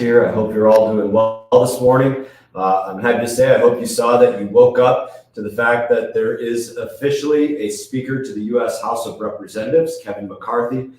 Here. I hope you're all doing well this morning. I'm happy to say I hope you saw that you woke up to the fact that there is officially a speaker to the U.S. House of Representatives, Kevin McCarthy.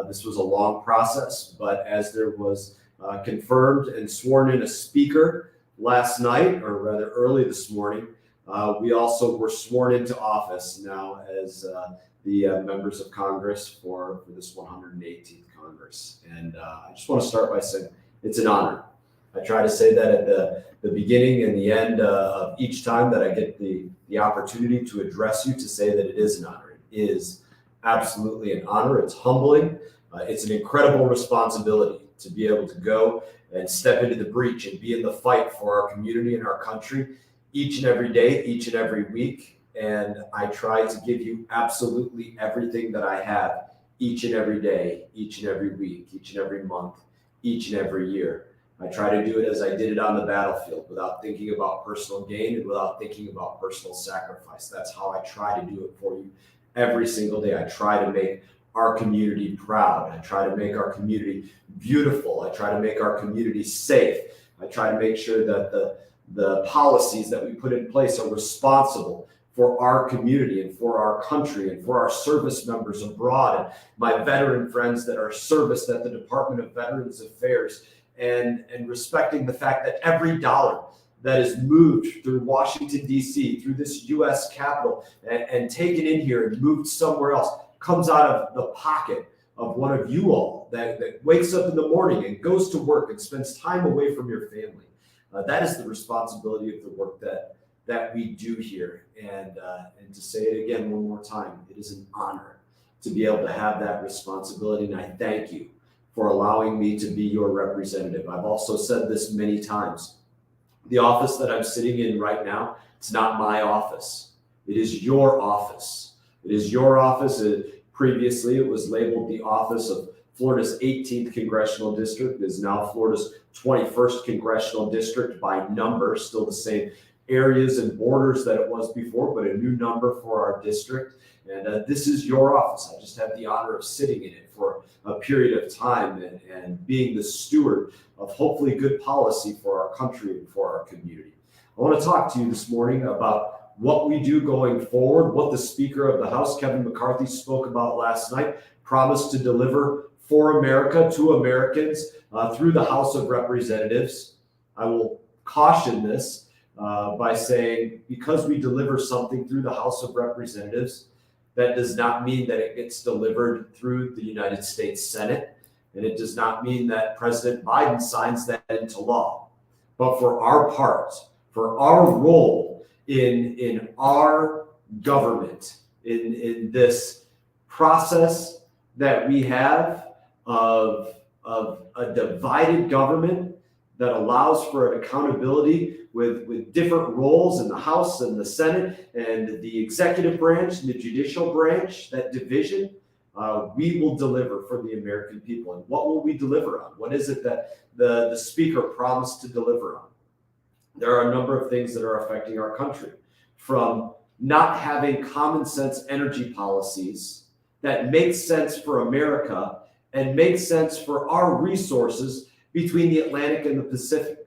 This was a long process, but as there was confirmed and sworn in a speaker last night, or rather early this morning, we also were sworn into office now as the members of Congress for this 118th Congress. And I just want to start by saying it's an honor. I try to say that at the beginning and the end of each time that I get the opportunity to address you, to say that it is an honor. It is absolutely an honor. It's humbling. It's an incredible responsibility to be able to go and step into the breach and be in the fight for our community and our country each and every day, each and every week. And I try to give you absolutely everything that I have each and every day, each and every week, each and every month, each and every year. I try to do it as I did it on the battlefield, without thinking about personal gain and without thinking about personal sacrifice. That's how I try to do it for you every single day. I try to make our community proud. I try to make our community beautiful. I try to make our community safe. I try to make sure that the policies that we put in place are responsible for our community and for our country and for our service members abroad and my veteran friends that are serviced at the Department of Veterans Affairs, and respecting the fact that every dollar that is moved through Washington, D.C., through this U.S. Capitol and taken in here and moved somewhere else comes out of the pocket of one of you all that wakes up in the morning and goes to work and spends time away from your family. That is the responsibility of the work that we do here. And to say it again one more time, it is an honor to be able to have that responsibility. And I thank you for allowing me to be your representative. I've also said this many times. The office that I'm sitting in right now, it's not my office. It is your office. It is your office. Previously, it was labeled the office of Florida's 18th Congressional District. It is now Florida's 21st Congressional District by number, still the same areas and borders that it was before, but a new number for our district. And this is your office. I just have the honor of sitting in it for a period of time and being the steward of hopefully good policy for our country and for our community. I want to talk to you this morning about what we do going forward, what the Speaker of the House, Kevin McCarthy, spoke about last night, promised to deliver for America, to Americans, through the House of Representatives. I will caution this by saying, because we deliver something through the House of Representatives, that does not mean that it gets delivered through the United States Senate, and it does not mean that President Biden signs that into law. But for our part, for our role in our government, in this process that we have of a divided government that allows for an accountability with different roles in the House and the Senate and the executive branch and the judicial branch, that division, we will deliver for the American people. And what will we deliver on? What is it that the Speaker promised to deliver on? There are a number of things that are affecting our country, from not having common sense energy policies that make sense for America and make sense for our resources between the Atlantic and the Pacific.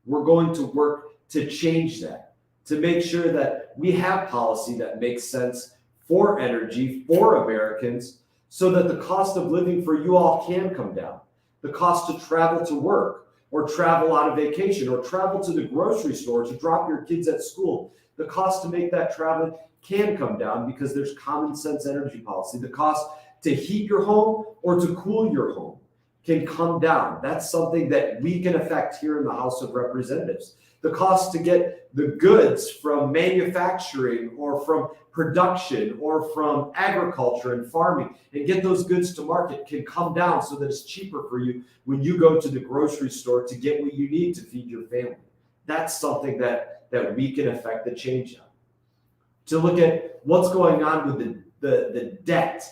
We're going to work to change that, to make sure that we have policy that makes sense for energy, for Americans, so that the cost of living for you all can come down. The cost to travel to work, or travel on a vacation, or travel to the grocery store to drop your kids at school, the cost to make that travel can come down because there's common sense energy policy. The cost to heat your home or to cool your home can come down. That's something that we can affect here in the House of Representatives. The cost to get the goods from manufacturing or from production or from agriculture and farming and get those goods to market can come down so that it's cheaper for you when you go to the grocery store to get what you need to feed your family. That's something that we can affect the change on. To look at what's going on with the debt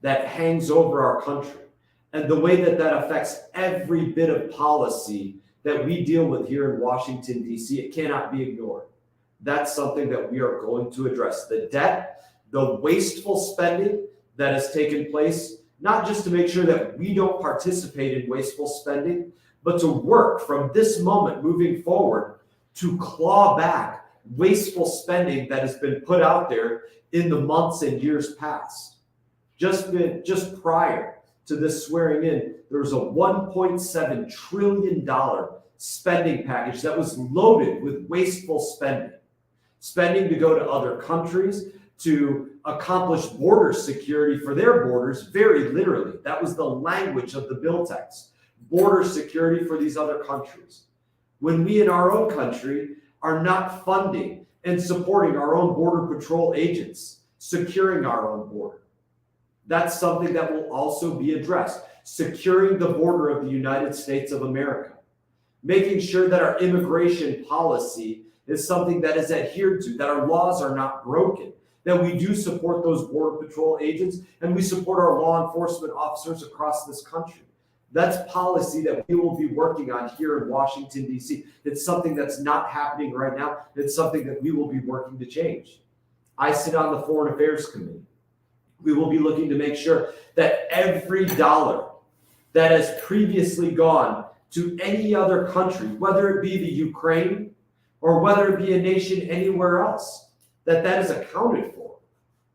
that hangs over our country and the way that affects every bit of policy that we deal with here in Washington, D.C., it cannot be ignored. That's something that we are going to address. The debt, the wasteful spending that has taken place, not just to make sure that we don't participate in wasteful spending, but to work from this moment moving forward to claw back wasteful spending that has been put out there in the months and years past. Just prior to this swearing in, there was a $1.7 trillion spending package that was loaded with wasteful spending to go to other countries, to accomplish border security for their borders, very literally. That was the language of the bill text. Border security for these other countries. When we in our own country are not funding and supporting our own border patrol agents, securing our own border. That's something that will also be addressed. Securing the border of the United States of America. Making sure that our immigration policy is something that is adhered to, that our laws are not broken, that we do support those border patrol agents, and we support our law enforcement officers across this country. That's policy that we will be working on here in Washington, D.C. It's something that's not happening right now. It's something that we will be working to change. I sit on the Foreign Affairs Committee. We will be looking to make sure that every dollar that has previously gone to any other country, whether it be the Ukraine or whether it be a nation anywhere else, that is accounted for.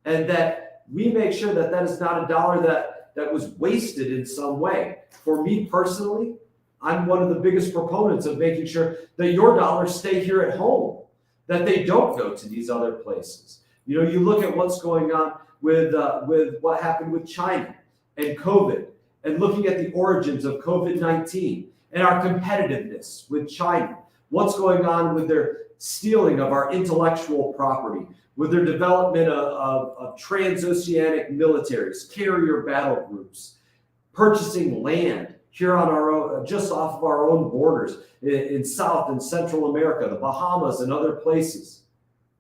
And that we make sure that is not a dollar that was wasted in some way. For me personally, I'm one of the biggest proponents of making sure that your dollars stay here at home, that they don't go to these other places. You know, you look at what's going on with what happened with China and COVID, and looking at the origins of COVID-19 and our competitiveness with China. What's going on with their stealing of our intellectual property, with their development of transoceanic militaries, carrier battle groups, purchasing land here on our own, just off of our own borders in South and Central America, the Bahamas and other places.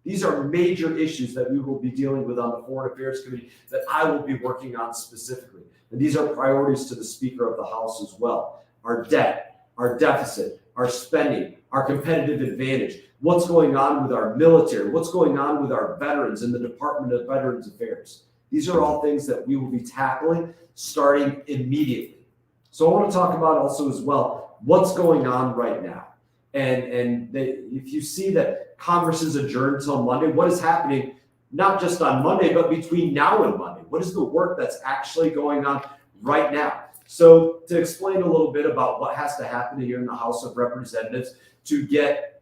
These are major issues that we will be dealing with on the Foreign Affairs Committee that I will be working on specifically. And these are priorities to the Speaker of the House as well. Our debt, our deficit, our spending, our competitive advantage, what's going on with our military, what's going on with our veterans in the Department of Veterans Affairs. These are all things that we will be tackling starting immediately. So I want to talk about also as well, what's going on right now. And if you see that Congress is adjourned till Monday, what is happening not just on Monday, but between now and Monday? What is the work that's actually going on right now? So to explain a little bit about what has to happen here in the House of Representatives to get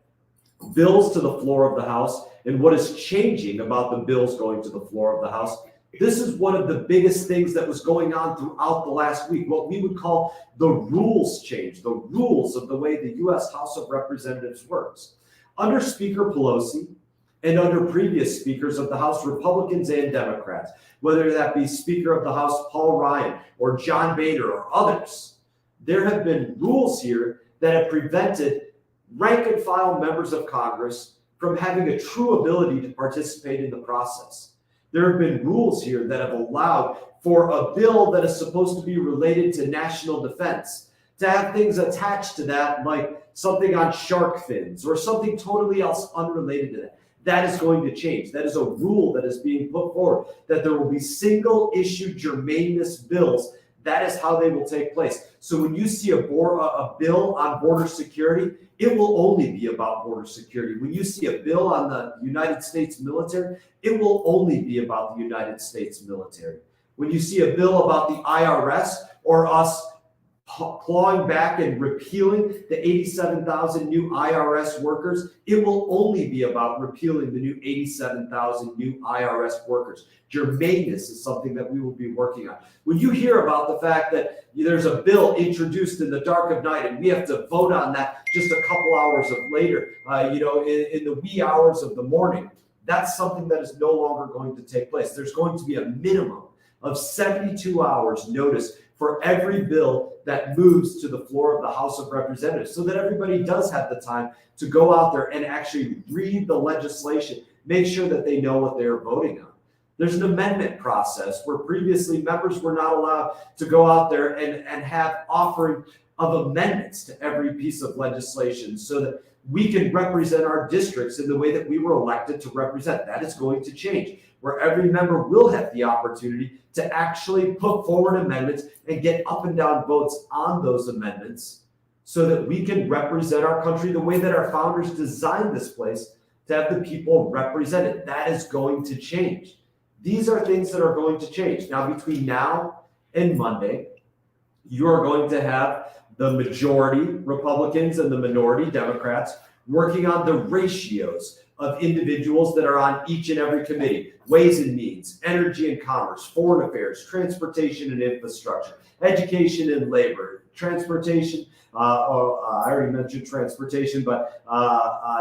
bills to the floor of the House and what is changing about the bills going to the floor of the House. This is one of the biggest things that was going on throughout the last week, what we would call the rules change, the rules of the way the U.S. House of Representatives works. Under Speaker Pelosi and under previous speakers of the House, Republicans and Democrats, whether that be Speaker of the House Paul Ryan or John Boehner or others, there have been rules here that have prevented rank and file members of Congress from having a true ability to participate in the process. There have been rules here that have allowed for a bill that is supposed to be related to national defense to have things attached to that, like something on shark fins or something totally else unrelated to that. That is going to change. That is a rule that is being put forward, that there will be single issue germaneness bills. That is how they will take place. So when you see a bill on border security, it will only be about border security. When you see a bill on the United States military, it will only be about the United States military. When you see a bill about the IRS or us clawing back and repealing the 87,000 new IRS workers, it will only be about repealing the new 87,000 new IRS workers. Germaneness is something that we will be working on. When you hear about the fact that there's a bill introduced in the dark of night and we have to vote on that just a couple hours later, in the wee hours of the morning, that's something that is no longer going to take place. There's going to be a minimum of 72 hours notice for every bill that moves to the floor of the House of Representatives, so that everybody does have the time to go out there and actually read the legislation, make sure that they know what they're voting on. There's an amendment process where previously members were not allowed to go out there and have offering of amendments to every piece of legislation so that we can represent our districts in the way that we were elected to represent. That is going to change, where every member will have the opportunity to actually put forward amendments and get up and down votes on those amendments so that we can represent our country the way that our founders designed this place to have the people represented. That is going to change. These are things that are going to change. Now, between now and Monday, you are going to have the majority Republicans and the minority Democrats working on the ratios of individuals that are on each and every committee: Ways and Means, Energy and Commerce, Foreign Affairs, Transportation and Infrastructure, Education and Labor, Transportation, I already mentioned transportation, but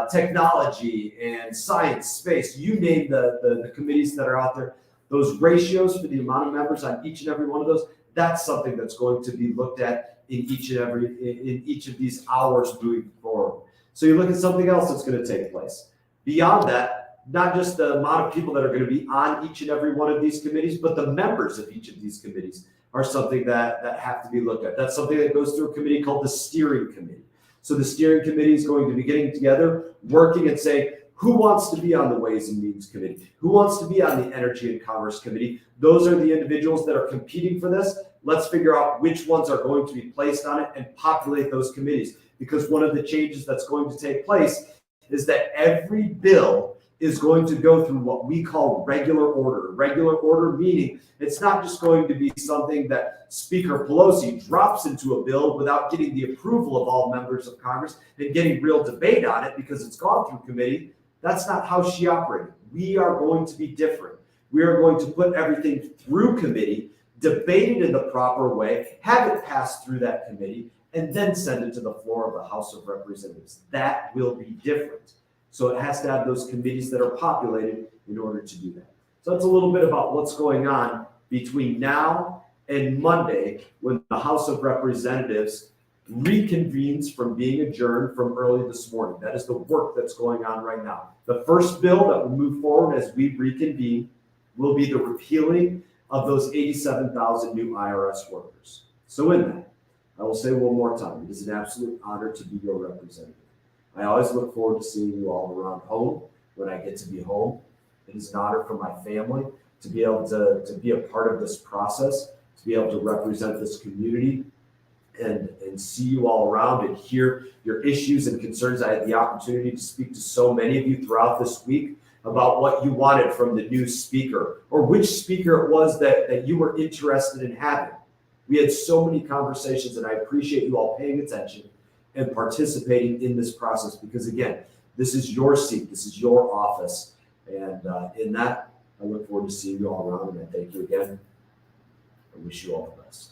technology and science, space, you name the committees that are out there. Those ratios for the amount of members on each and every one of those, that's something that's going to be looked at in each of these hours moving forward. So you look at something else that's going to take place. Beyond that, not just the amount of people that are going to be on each and every one of these committees, but the members of each of these committees are something that have to be looked at. That's something that goes through a committee called the Steering Committee. So the Steering Committee is going to be getting together, working and saying, who wants to be on the Ways and Means Committee? Who wants to be on the Energy and Commerce Committee? Those are the individuals that are competing for this. Let's figure out which ones are going to be placed on it and populate those committees. Because one of the changes that's going to take place is that every bill is going to go through what we call regular order. Regular order meaning it's not just going to be something that Speaker Pelosi drops into a bill without getting the approval of all members of Congress and getting real debate on it because it's gone through committee. That's not how she operated. We are going to be different. We are going to put everything through committee, debate it in the proper way, have it pass through that committee, and then send it to the floor of the House of Representatives. That will be different. So it has to have those committees that are populated in order to do that. So that's a little bit about what's going on between now and Monday when the House of Representatives reconvenes from being adjourned from early this morning. That is the work that's going on right now. The first bill that will move forward as we reconvene will be the repealing of those 87,000 new IRS workers. So in that, I will say one more time, it is an absolute honor to be your representative. I always look forward to seeing you all around home when I get to be home. It is an honor for my family to be able to be a part of this process, to be able to represent this community and see you all around and hear your issues and concerns. I had the opportunity to speak to so many of you throughout this week about what you wanted from the new speaker or which speaker it was that you were interested in having. We had so many conversations, and I appreciate you all paying attention and participating in this process because, again, this is your seat, this is your office, and in that, I look forward to seeing you all around, and I thank you again. I wish you all the best.